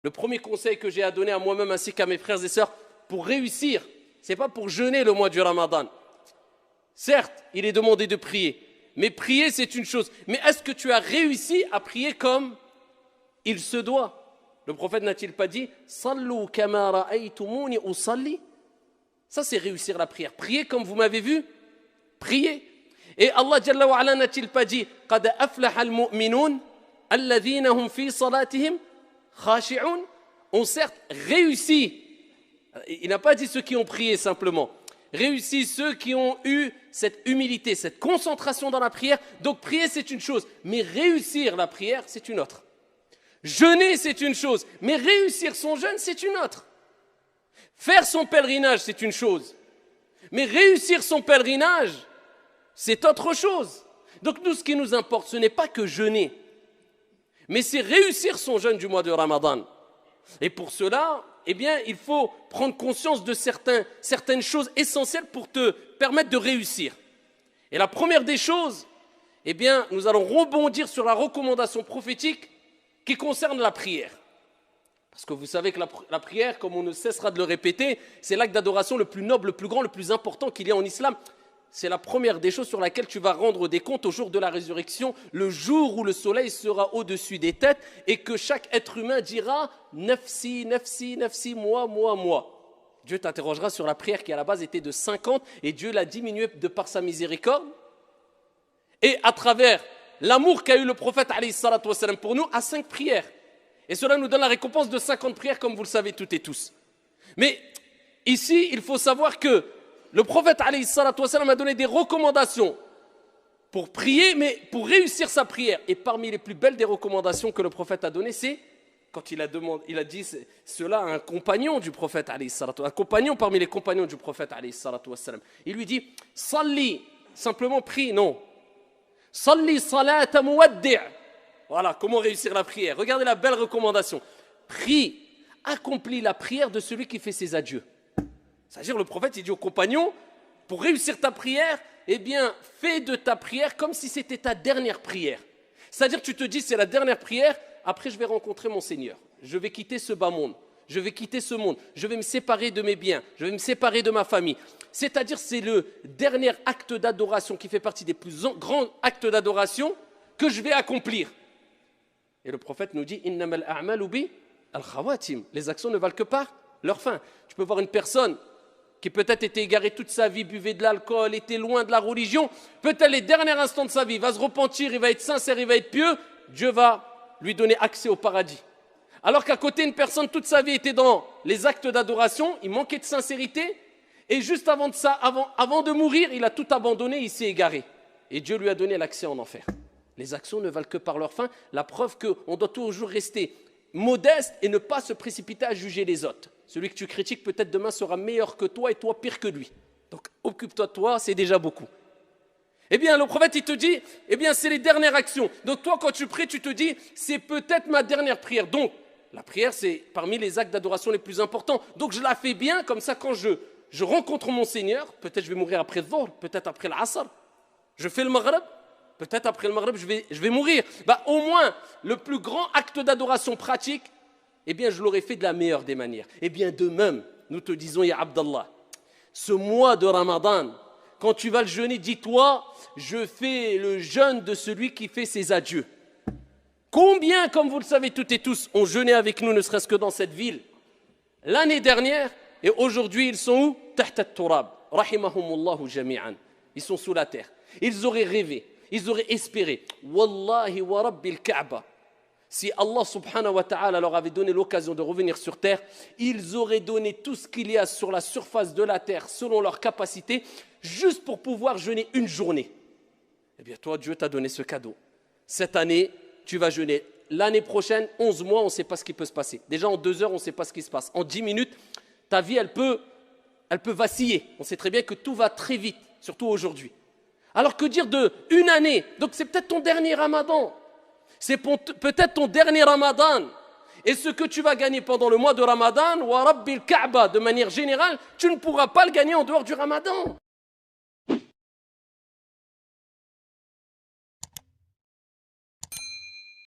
Le premier conseil que j'ai à donner à moi-même ainsi qu'à mes frères et sœurs, pour réussir, ce n'est pas pour jeûner le mois du Ramadan. Certes, il est demandé de prier, mais prier c'est une chose. Mais est-ce que tu as réussi à prier comme il se doit? Le prophète n'a-t-il pas dit « Sallu kama ra'aytumuni usalli » Ça c'est réussir la prière. Priez comme vous m'avez vu, priez. Et Allah Jalla wa Ala n'a-t-il pas dit « Qad aflaha al-mu'minun alladhina hum fi salatihim khashi'un » ont certes réussi. Il n'a pas dit ceux qui ont prié simplement. Réussi ceux qui ont eu cette humilité, cette concentration dans la prière. Donc prier c'est une chose, mais réussir la prière c'est une autre. Jeûner c'est une chose, mais réussir son jeûne c'est une autre. Faire son pèlerinage c'est une chose, mais réussir son pèlerinage c'est autre chose. Donc nous ce qui nous importe ce n'est pas que jeûner, mais c'est réussir son jeûne du mois de Ramadan. Et pour cela, eh bien, il faut prendre conscience de certaines choses essentielles pour te permettre de réussir. Et la première des choses, eh bien, nous allons rebondir sur la recommandation prophétique qui concerne la prière. Parce que vous savez que la prière, comme on ne cessera de le répéter, c'est l'acte d'adoration le plus noble, le plus grand, le plus important qu'il y a en islam. C'est la première des choses sur laquelle tu vas rendre des comptes au jour de la résurrection, le jour où le soleil sera au-dessus des têtes et que chaque être humain dira « Nafsi, nafsi, nafsi, moi, moi, moi ». Dieu t'interrogera sur la prière qui à la base était de 50 et Dieu l'a diminuée de par sa miséricorde. Et à travers l'amour qu'a eu le prophète pour nous, à 5 prières. Et cela nous donne la récompense de 50 prières comme vous le savez toutes et tous. Mais ici, il faut savoir que le prophète a donné des recommandations pour prier, mais pour réussir sa prière. Et parmi les plus belles des recommandations que le prophète a données, c'est quand il a dit cela à un compagnon du prophète, un compagnon parmi les compagnons du prophète. Il lui dit « Salli », simplement prie, non. « Salli salata muwaddi'». Voilà, comment réussir la prière. Regardez la belle recommandation. Prie, accomplis la prière de celui qui fait ses adieux. C'est-à-dire le prophète il dit au compagnon, pour réussir ta prière, eh bien fais de ta prière comme si c'était ta dernière prière. C'est-à-dire tu te dis c'est la dernière prière, après je vais rencontrer mon Seigneur. Je vais quitter ce bas monde, je vais quitter ce monde, je vais me séparer de mes biens, je vais me séparer de ma famille. C'est-à-dire c'est le dernier acte d'adoration qui fait partie des plus grands actes d'adoration que je vais accomplir. Et le prophète nous dit innamal a'malu bi al-khawatim. Les actions ne valent que par leur fin. Tu peux voir une personne qui peut-être était égaré toute sa vie, buvait de l'alcool, était loin de la religion, peut-être les derniers instants de sa vie, il va se repentir, il va être sincère, il va être pieux, Dieu va lui donner accès au paradis. Alors qu'à côté, une personne, toute sa vie était dans les actes d'adoration, il manquait de sincérité, et juste avant de mourir, il a tout abandonné, il s'est égaré. Et Dieu lui a donné l'accès en enfer. Les actions ne valent que par leur fin, la preuve qu'on doit toujours rester modeste et ne pas se précipiter à juger les autres. Celui que tu critiques peut-être demain sera meilleur que toi et toi pire que lui. Donc occupe-toi de toi, c'est déjà beaucoup. Eh bien le prophète il te dit, eh bien c'est les dernières actions. Donc toi quand tu pries tu te dis, c'est peut-être ma dernière prière. Donc la prière c'est parmi les actes d'adoration les plus importants. Donc je la fais bien comme ça quand je rencontre mon Seigneur, peut-être je vais mourir après le Dhuhr, peut-être après l'Asr. Je fais le Maghrib, peut-être après le Maghrib je vais mourir. Bah, au moins le plus grand acte d'adoration pratique, eh bien, je l'aurais fait de la meilleure des manières. Eh bien, de même, nous te disons, ya Abdallah, ce mois de Ramadan, quand tu vas le jeûner, dis-toi, je fais le jeûne de celui qui fait ses adieux. Combien, comme vous le savez toutes et tous, ont jeûné avec nous, ne serait-ce que dans cette ville, l'année dernière, et aujourd'hui, ils sont où? Tahta al-turab, rahimahumullahu jami'an. Ils sont sous la terre. Ils auraient rêvé, ils auraient espéré. Wallahi wa rabbil Kaaba. Si Allah subhanahu wa ta'ala leur avait donné l'occasion de revenir sur terre, ils auraient donné tout ce qu'il y a sur la surface de la terre selon leur capacité, juste pour pouvoir jeûner une journée. Eh bien toi, Dieu t'a donné ce cadeau. Cette année, tu vas jeûner. L'année prochaine, 11 mois, on ne sait pas ce qui peut se passer. Déjà en 2 heures, on ne sait pas ce qui se passe. En 10 minutes, ta vie, elle peut vaciller. On sait très bien que tout va très vite, surtout aujourd'hui. Alors que dire de une année? Donc c'est peut-être ton dernier Ramadan. C'est peut-être ton dernier Ramadan. Et ce que tu vas gagner pendant le mois de Ramadan, wa rabbil Kaaba, de manière générale, tu ne pourras pas le gagner en dehors du Ramadan.